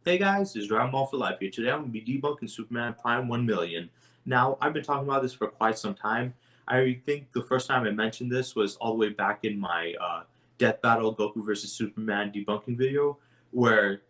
Hey guys, this is Dragon Ball for Life here. Today I'm going to be debunking Superman Prime 1 million. Now, I've been talking about this for quite some time. I think the first time I mentioned this was all the way back in my Death Battle Goku versus Superman debunking video, where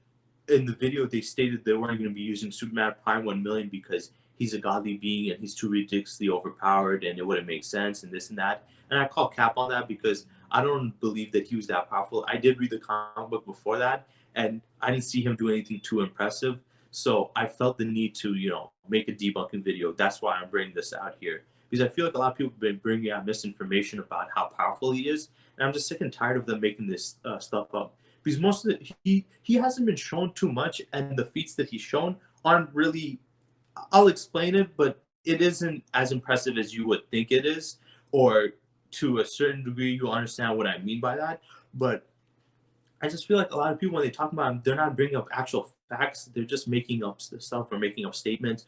in the video they stated they weren't going to be using Superman Prime 1 million because he's a godly being and he's too ridiculously overpowered and it wouldn't make sense and this and that. And I call cap on that because I don't believe that he was that powerful. I did read the comic book before that and I didn't see him do anything too impressive. So I felt the need to, make a debunking video. That's why I'm bringing this out here. Because I feel like a lot of people have been bringing out misinformation about how powerful he is. And I'm just sick and tired of them making this stuff up because most of it he hasn't been shown too much, and the feats that he's shown aren't really. I'll explain it, but it isn't as impressive as you would think it is, or to a certain degree you'll understand what I mean by that. But I just feel like a lot of people when they talk about him, they're not bringing up actual facts. They're just making up stuff or making up statements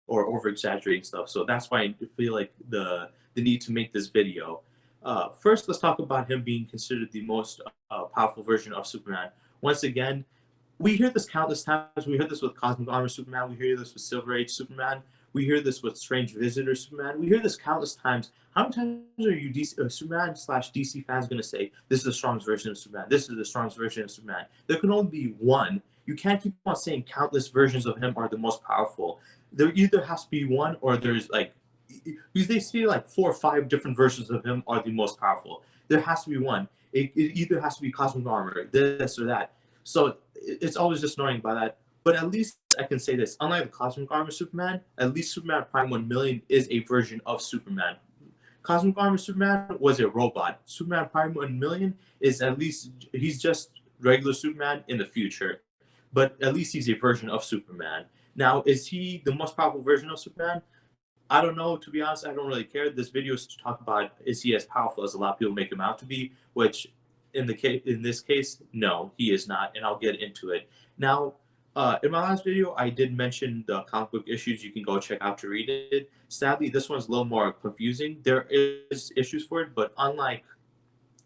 or over exaggerating stuff. So that's why I feel like the need to make this video. First, let's talk about him being considered the most powerful version of Superman. Once again, we hear this countless times. We hear this with Cosmic Armor Superman. We hear this with Silver Age Superman. We hear this with Strange Visitor Superman. We hear this countless times. How many times are you Superman slash DC fans going to say, this is the strongest version of Superman? This is the strongest version of Superman. There can only be one. You can't keep on saying countless versions of him are the most powerful. There either has to be one or there's because they say like 4 or 5 different versions of him are the most powerful. There has to be one. It either has to be Cosmic Armor, this or that. So it's always just annoying by that. But at least I can say this. Unlike the Cosmic Armor Superman, at least Superman Prime 1 million is a version of Superman. Cosmic Armor Superman was a robot. Superman Prime 1 million is at least, he's just regular Superman in the future. But at least he's a version of Superman. Now, is he the most powerful version of Superman? I don't know. To be honest, I don't really care. This video is to talk about is he as powerful as a lot of people make him out to be, which in this case, no, he is not, and I'll get into it. Now, in my last video, I did mention the comic book issues you can go check out to read it. Sadly, this one's a little more confusing. There is issues for it, but unlike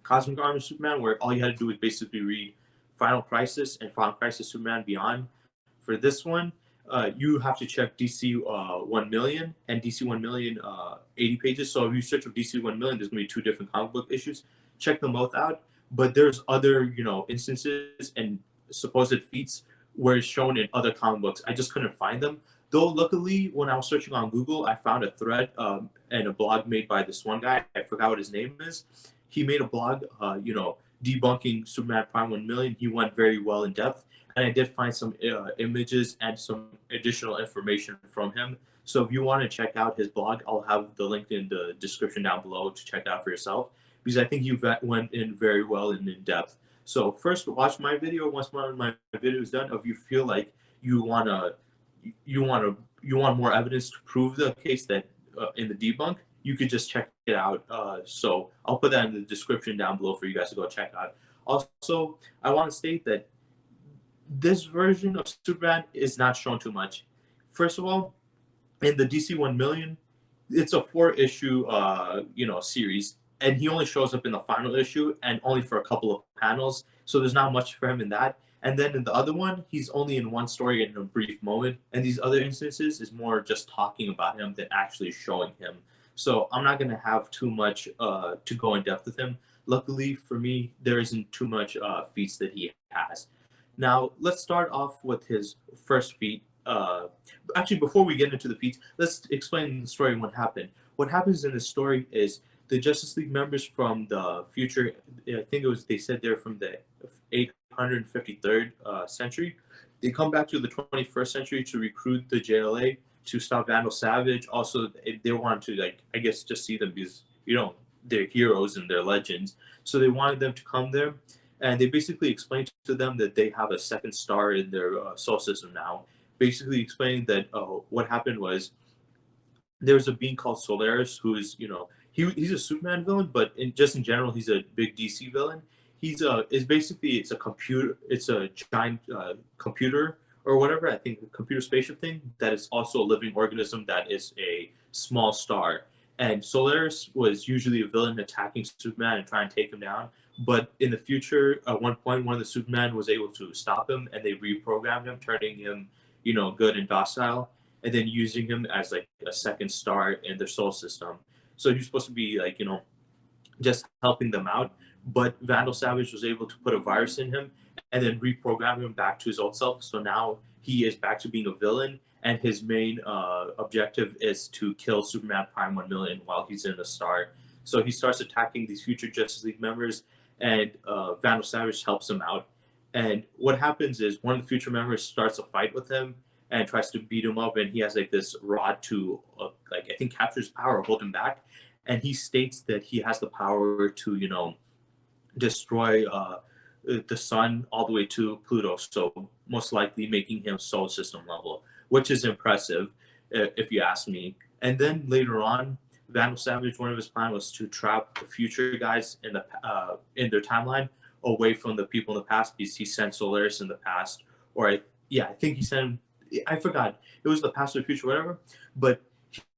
Cosmic Armor Superman, where all you had to do was basically read Final Crisis and Final Crisis Superman Beyond, for this one, you have to check DC 1 million and DC 1 million 80 pages. So if you search for DC 1 million, there's going to be 2 different comic book issues. Check them both out. But there's other, instances and supposed feats where it's shown in other comic books. I just couldn't find them. Though, luckily, when I was searching on Google, I found a thread and a blog made by this one guy. I forgot what his name is. He made a blog, debunking Superman Prime 1 million. He went very well in depth. And I did find some images and some additional information from him. So if you want to check out his blog, I'll have the link in the description down below to check out for yourself, because I think you went in very well and in depth. So first, watch my video. Once my video is done, if you feel like you want more evidence to prove the case that in the debunk, you could just check it out. So I'll put that in the description down below for you guys to go check out. Also, I want to state that this version of Superman is not shown too much. First of all, in the DC 1 million, it's a 4-issue, series, and he only shows up in the final issue and only for a couple of panels. So there's not much for him in that. And then in the other one, he's only in one story in a brief moment. And these other instances is more just talking about him than actually showing him. So I'm not going to have too much to go in depth with him. Luckily for me, there isn't too much feats that he has. Now, let's start off with his first feat. Actually, before we get into the feats, let's explain the story and what happened. What happens in the story is the Justice League members from the future, I think they said they're from the 853rd century. They come back to the 21st century to recruit the JLA to stop Vandal Savage. Also, they wanted to, just see them because, they're heroes and they're legends. So they wanted them to come there. And they basically explained to them that they have a second star in their solar system now. Basically explaining that what happened was there's a being called Solaris who is, he's a Superman villain, but in general, he's a big DC villain. It's a computer, it's a giant computer or whatever, I think a computer spaceship thing that is also a living organism that is a small star. And Solaris was usually a villain attacking Superman and trying to take him down. But in the future, at one point, one of the Superman was able to stop him, and they reprogrammed him, turning him, good and docile, and then using him as like a second star in their solar system. So he's supposed to be like, just helping them out. But Vandal Savage was able to put a virus in him and then reprogram him back to his old self. So now he is back to being a villain, and his main objective is to kill Superman Prime 1 million while he's in the star. So he starts attacking these future Justice League members, and Vandal Savage helps him out. And what happens is one of the future members starts a fight with him and tries to beat him up, and he has like this rod to I think capture his power, hold him back. And he states that he has the power to destroy the sun all the way to Pluto, so most likely making him solar system level, which is impressive if you ask me. And then later on, Vandal Savage, one of his plans was to trap the future guys in their timeline away from the people in the past, because he sent Solaris in the past, or I think he sent, I forgot, it was the past or the future, whatever, but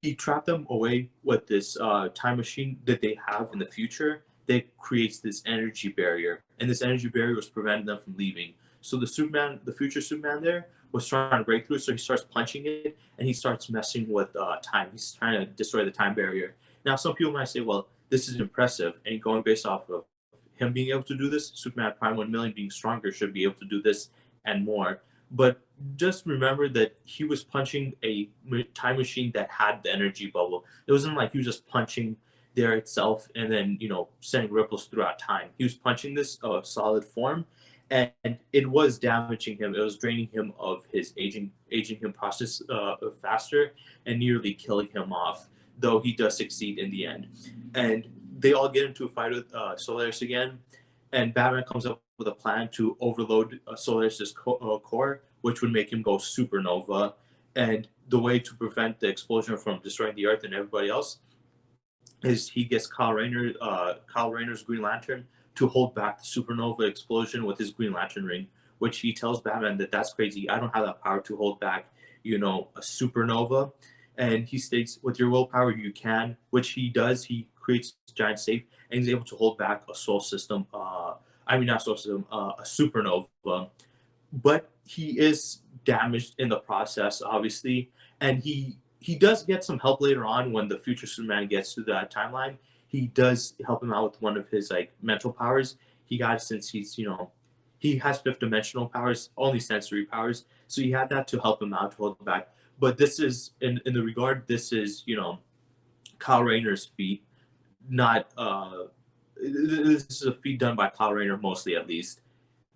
he trapped them away with this time machine that they have in the future that creates this energy barrier, and this energy barrier was preventing them from leaving. So the future Superman there was trying to break through, so he starts punching it, and he starts messing with time. He's trying to destroy the time barrier. Now, some people might say, well, this is impressive, and going based off of him being able to do this, Superman Prime 1 million being stronger should be able to do this and more. But just remember that he was punching a time machine that had the energy bubble. It wasn't like he was just punching there itself and then sending ripples throughout time. He was punching this solid form, and it was damaging him. It was draining him of his aging him process faster and nearly killing him off, though he does succeed in the end. And they all get into a fight with Solaris again, and Batman comes up with a plan to overload Solaris' core, which would make him go supernova. And the way to prevent the explosion from destroying the Earth and everybody else is he gets Kyle Rayner's Green Lantern to hold back the supernova explosion with his Green Lantern ring, which he tells Batman that that's crazy. I don't have that power to hold back, a supernova. And he states, with your willpower, you can, which he does. He creates a giant safe, and he's able to hold back a solar system, a supernova. But he is damaged in the process, obviously, and he does get some help later on when the future Superman gets to that timeline. He does help him out with one of his mental powers. He got it since he has fifth dimensional powers, only sensory powers. So he had that to help him out, to hold him back. But this is in the regard, this is Kyle Rayner's feat, not this is a feat done by Kyle Rayner mostly, at least.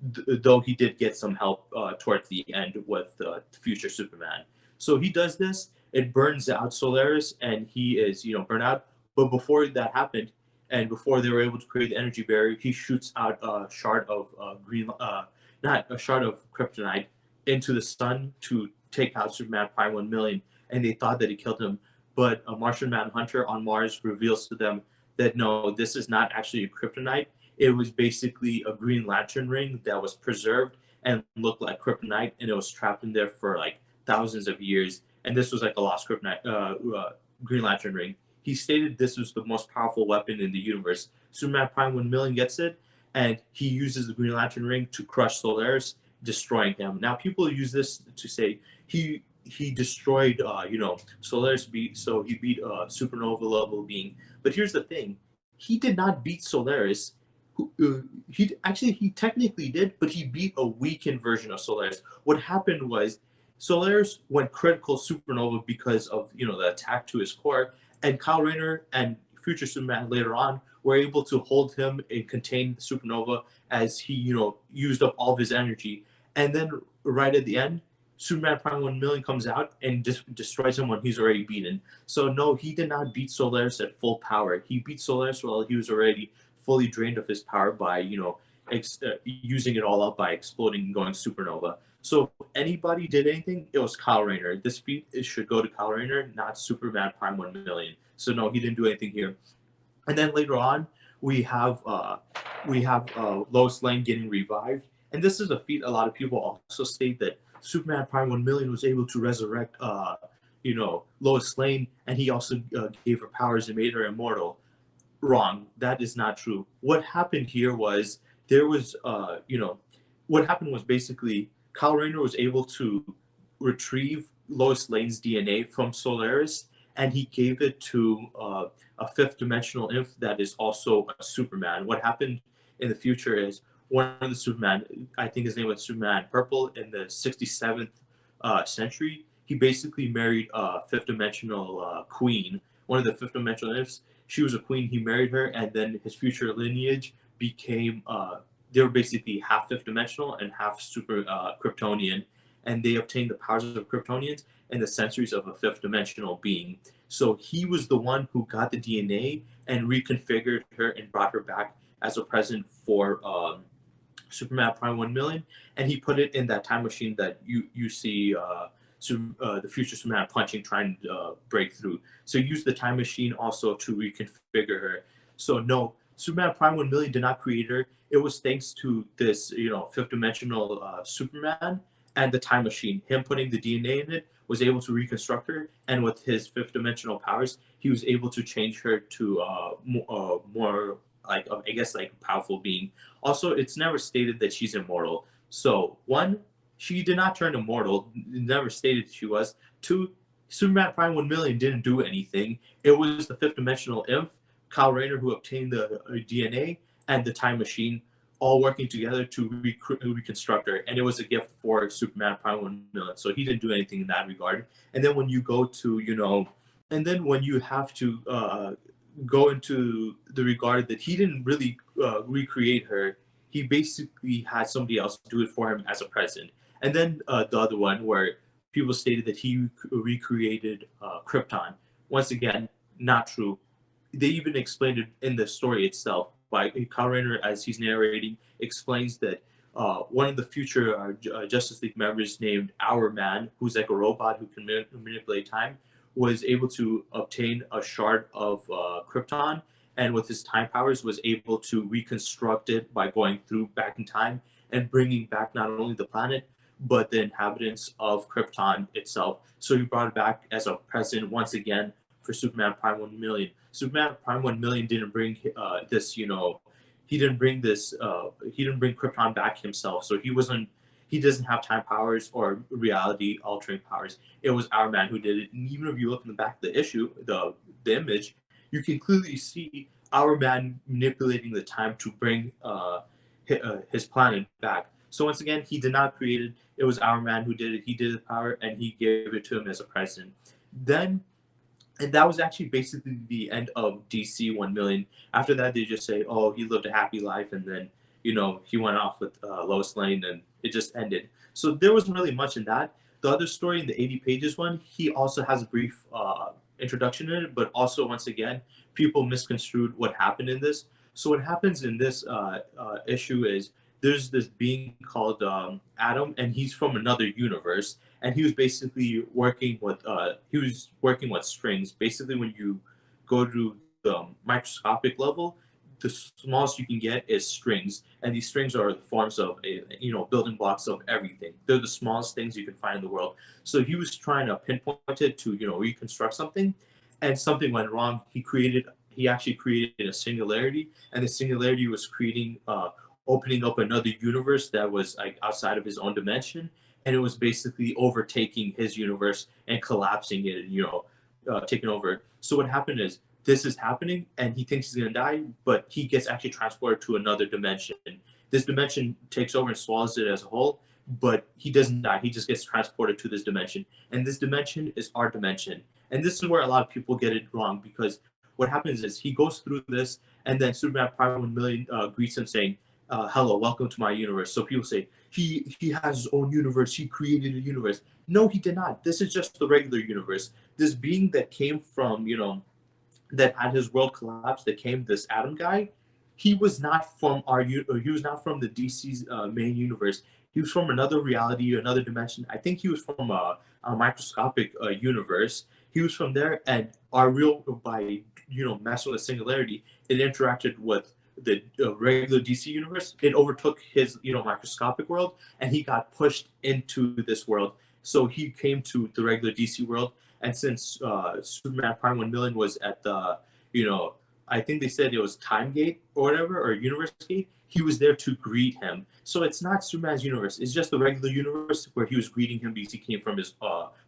Though he did get some help towards the end with future Superman. So he does this. It burns out Solaris, and he is burnt out. But before that happened, and before they were able to create the energy barrier, he shoots out a shard of not a shard of kryptonite into the sun to take out Superman Prime 1 million, and they thought that he killed him. But a Martian Manhunter on Mars reveals to them that no, this is not actually a kryptonite. It was basically a Green Lantern ring that was preserved and looked like kryptonite, and it was trapped in there for thousands of years. And this was a lost kryptonite, Green Lantern ring. He stated this was the most powerful weapon in the universe. Superman Prime 1 million gets it, and he uses the Green Lantern ring to crush Solaris, destroying him. Now, people use this to say he destroyed, Solaris he beat a supernova level being. But here's the thing: he did not beat Solaris. He technically did, but he beat a weakened version of Solaris. What happened was Solaris went critical supernova because of the attack to his core, and Kyle Rayner and future Superman later on were able to hold him and contain the supernova as he used up all of his energy. And then right at the end, Superman Prime 1 million comes out and destroys him when he's already beaten. So no, he did not beat Solaris at full power. He beat Solaris while he was already fully drained of his power by using it all up by exploding and going supernova. So if anybody did anything, it was Kyle Rayner. This feat should go to Kyle Rayner, not Superman Prime 1 million. So no, he didn't do anything here. And then later on, we have Lois Lane getting revived, and this is a feat a lot of people also state that Superman Prime 1 million was able to resurrect Lois Lane, and he also gave her powers and made her immortal. Wrong. That is not true. What happened here was there was, what happened was basically Kyle Rayner was able to retrieve Lois Lane's DNA from Solaris, and he gave it to a fifth dimensional imp that is also a Superman. What happened in the future is one of the Superman, I think his name was Superman Purple, in the 67th century, he basically married a fifth dimensional queen, one of the fifth dimensional imps. She was a queen. He married her, and then his future lineage became they were basically half fifth dimensional and half super Kryptonian, and they obtained the powers of Kryptonians and the sensories of a fifth dimensional being. So he was the one who got the DNA and reconfigured her and brought her back as a present for Superman Prime 1 million, and he put it in that time machine that you see the future Superman punching, trying to break through. So he used the time machine also to reconfigure her. So no, Superman Prime 1 million did not create her. It was thanks to this, fifth dimensional Superman and the time machine. Him putting the DNA in it was able to reconstruct her, and with his fifth dimensional powers, he was able to change her to more like, I guess, like a powerful being. Also, it's never stated that she's immortal. So one, she did not turn immortal. It never stated she was. Two, Superman Prime 1 million didn't do anything. It was the fifth dimensional imp, Kyle Rayner, who obtained the DNA, and the time machine all working together to reconstruct her. And it was a gift for Superman Prime 1 million. So he didn't do anything in that regard. And then when you go to, and then when you have to go into the regard that he didn't really recreate her, he basically had somebody else do it for him as a present. And then the other one where people stated that he recreated Krypton. Once again, not true. They even explained it in the story itself. By Kyle Rayner, as he's narrating, explains that one of the future Justice League members named Our Man, who's like a robot who can manipulate time, was able to obtain a shard of Krypton, and with his time powers was able to reconstruct it by going through back in time and bringing back not only the planet but the inhabitants of Krypton itself. So he brought it back as a present once again for Superman Prime 1 million. Superman Prime 1 million didn't bring this, he didn't bring this, he didn't bring Krypton back himself. So he doesn't have time powers or reality altering powers. It was Our Man who did it. And even if you look in the back of the issue, the image, you can clearly see Our Man manipulating the time to bring his planet back. So once again, he did not create it. It was Our Man who did it. He did the power, and he gave it to him as a present. Then, and that was actually basically the end of DC 1 million. After that, they just say, oh, he lived a happy life, and then, he went off with Lois Lane, and it just ended. So there wasn't really much in that. The other story in the 80 pages one, he also has a brief introduction in it, but also, once again, people misconstrued what happened in this. So what happens in this issue is there's this being called Adam, and he's from another universe, and he was basically working with strings. Basically, when you go to the microscopic level, the smallest you can get is strings, and these strings are the forms of building blocks of everything. They're the smallest things you can find in the world. So he was trying to pinpoint it to reconstruct something, and something went wrong. He actually created a singularity, and the singularity was opening up another universe that was like outside of his own dimension, and it was basically overtaking his universe and collapsing it, and taking over. So what happened is this is happening, and he thinks he's gonna die, but he gets actually transported to another dimension. This dimension takes over and swallows it as a whole, but he doesn't die. He just gets transported to this dimension, and this dimension is our dimension. And this is where a lot of people get it wrong, because what happens is he goes through this, and then Superman Prime 1 million greets him saying, hello, welcome to my universe. So people say, he has his own universe, he created a universe. No, he did not. This is just the regular universe. This being that came from, that had his world collapse, this Adam guy, he was not from he was not from the DC's main universe. He was from another reality, another dimension. I think he was from a microscopic universe. He was from there, and by messing with singularity, it interacted with the regular DC universe, it overtook his microscopic world, and he got pushed into this world. So he came to the regular DC world, and since Superman Prime 1 million was at the I think they said it was Time Gate or whatever, or Universe Gate, he was there to greet him. So it's not Superman's universe; it's just the regular universe where he was greeting him because he came from his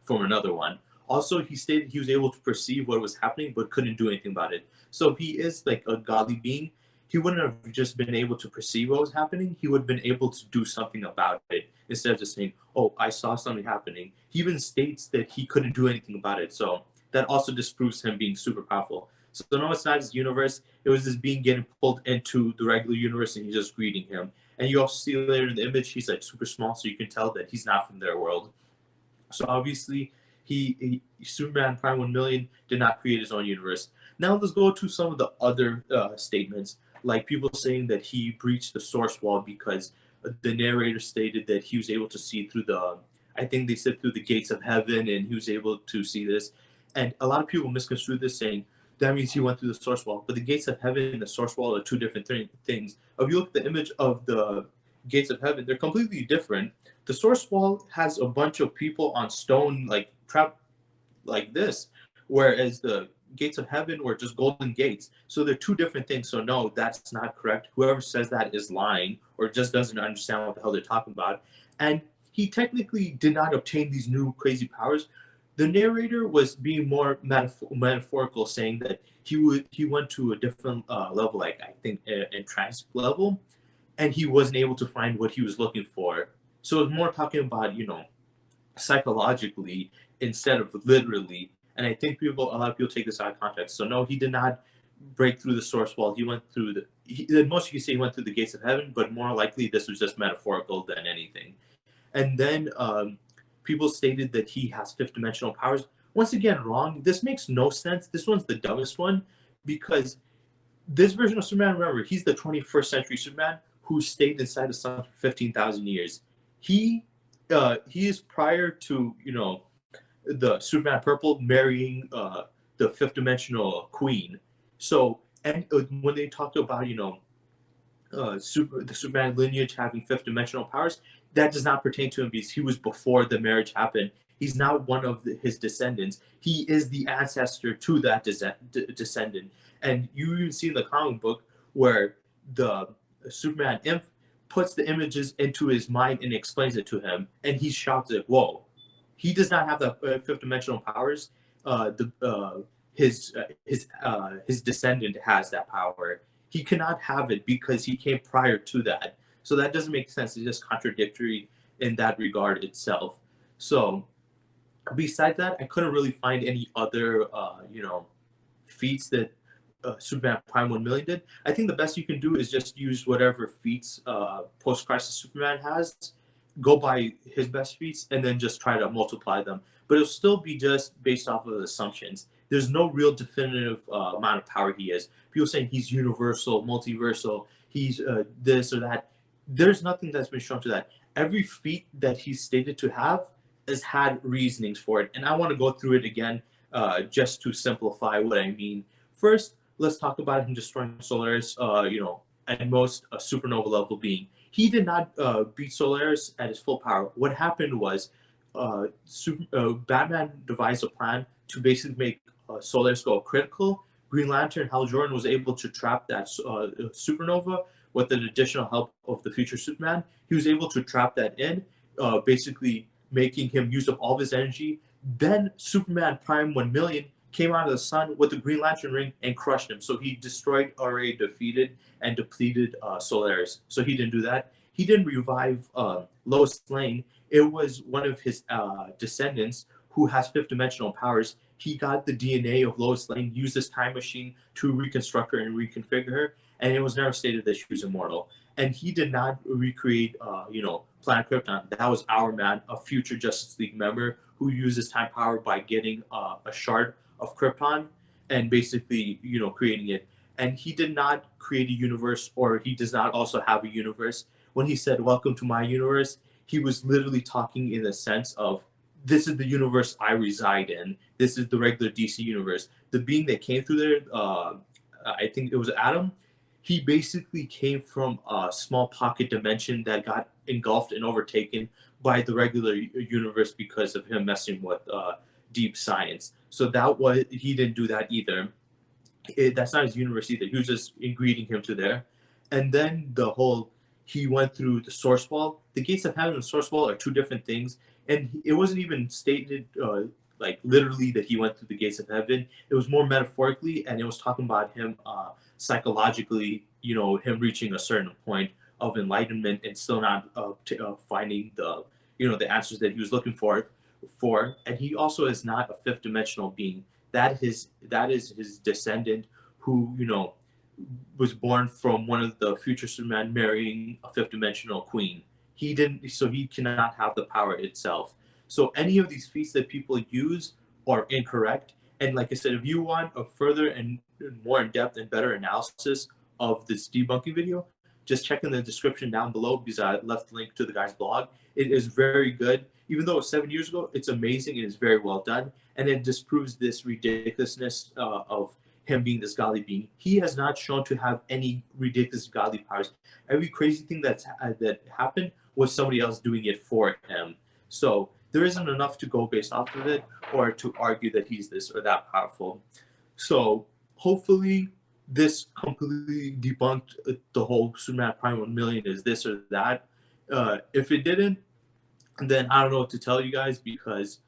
from another one. Also, he stated he was able to perceive what was happening, but couldn't do anything about it. So if he is like a godly being, he wouldn't have just been able to perceive what was happening. He would have been able to do something about it instead of just saying, "Oh, I saw something happening." He even states that he couldn't do anything about it. So that also disproves him being super powerful. So no, it's not his universe. It was this being getting pulled into the regular universe, and he's just greeting him. And you also see later in the image, he's like super small, so you can tell that he's not from their world. So obviously, Superman Prime 1 million did not create his own universe. Now let's go to some of the other statements, like people saying that he breached the source wall because the narrator stated that he was able to see through I think they said through the gates of heaven, and he was able to see this. And a lot of people misconstrued this, saying that means he went through the source wall. But the gates of heaven and the source wall are two different things. If you look at the image of the gates of heaven, they're completely different. The source wall has a bunch of people on stone, like trapped like this, whereas the gates of heaven were just golden gates. So they're two different things. So no, that's not correct. Whoever says that is lying or just doesn't understand what the hell they're talking about. And he technically did not obtain these new crazy powers. The narrator was being more metaphorical, saying that he went to a different level, like I think a trance level, and he wasn't able to find what he was looking for. So it's more talking about psychologically instead of literally. And I think a lot of people take this out of context. So no, he did not break through the source wall. He went through the most you can say he went through the gates of heaven, but more likely this was just metaphorical than anything. And then people stated that he has fifth dimensional powers. Once again, wrong. This makes no sense. This one's the dumbest one because this version of Superman, remember, he's the 21st century Superman who stayed inside the sun for 15,000 years. He is prior to the Superman Purple marrying the fifth dimensional queen. So and when they talked about the Superman lineage having fifth dimensional powers, that does not pertain to him because he was before the marriage happened. He's now one of his descendants. He is the ancestor to that descendant. And you even see in the comic book where the Superman imp puts the images into his mind and explains it to him, and he's shocked like, "Whoa, he does not have the fifth dimensional powers. His descendant has that power. He cannot have it because he came prior to that. So that doesn't make sense. It's just contradictory in that regard itself. So besides that, I couldn't really find any other feats that Superman Prime 1 million did. I think the best you can do is just use whatever feats Post Crisis Superman has, go by his best feats, and then just try to multiply them. But it'll still be just based off of assumptions. There's no real definitive amount of power he is. People saying he's universal, multiversal, he's this or that. There's nothing that's been shown to that. Every feat that he's stated to have has had reasonings for it. And I want to go through it again just to simplify what I mean. First, let's talk about him destroying Solaris, at most a supernova level being. He did not beat Solaris at his full power. What happened was Batman devised a plan to basically make Solaris go critical. Green Lantern, Hal Jordan, was able to trap that supernova with the additional help of the future Superman. He was able to trap that in, basically making him use up all of his energy. Then Superman Prime 1 million came out of the sun with the Green Lantern ring and crushed him. So he destroyed, already defeated, and depleted Solaris. So he didn't do that. He didn't revive Lois Lane. It was one of his descendants who has fifth dimensional powers. He got the DNA of Lois Lane, used this time machine to reconstruct her and reconfigure her, and it was never stated that she was immortal. And he did not recreate, Planet Krypton. That was our man, a future Justice League member who used his time power by getting a shard of Krypton and basically, creating it. And he did not create a universe, or he does not also have a universe. When he said, "Welcome to my universe," he was literally talking in the sense of, this is the universe I reside in. This is the regular DC universe. The being that came through there, I think it was Adam, he basically came from a small pocket dimension that got engulfed and overtaken by the regular universe because of him messing with deep science. So that was he didn't do that either. That's not his universe either. He was just ingreding him to there. And then the whole he went through the source wall. The gates of heaven and the source wall are two different things, and it wasn't even stated like literally that he went through the gates of heaven. It was more metaphorically, and it was talking about him psychologically. You know, him reaching a certain point of enlightenment and still not finding the the answers that he was looking for. And he also is not a fifth dimensional being. That is his descendant who was born from one of the future Superman marrying a fifth dimensional queen. He didn't, so he cannot have the power itself. So any of these feats that people use are incorrect. And like I said, if you want a further and more in depth and better analysis of this debunking video, just check in the description down below because I left the link to the guy's blog. It is very good. Even though it was 7 years ago, it's amazing. It is very well done. And it disproves this ridiculousness of him being this godly being. He has not shown to have any ridiculous godly powers. Every crazy thing that happened was somebody else doing it for him. So there isn't enough to go based off of it or to argue that he's this or that powerful. So hopefully this completely debunked the whole Superman Prime 1 million is this or that. If it didn't, then I don't know what to tell you guys because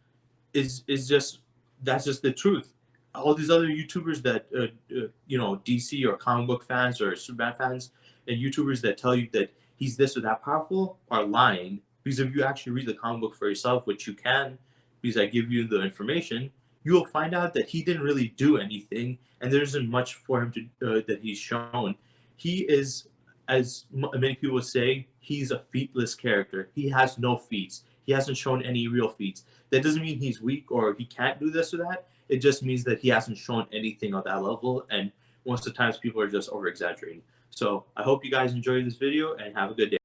it's just that's just the truth. All these other YouTubers that DC or comic book fans or Superman fans and YouTubers that tell you that he's this or that powerful are lying. Because if you actually read the comic book for yourself, which you can, because I give you the information, you will find out that he didn't really do anything, and there isn't much for him to that he's shown. He is, as many people say, he's a featless character. He has no feats. He hasn't shown any real feats. That doesn't mean he's weak or he can't do this or that. It just means that he hasn't shown anything on that level, and most of the times people are just over exaggerating. So I hope you guys enjoyed this video and have a good day.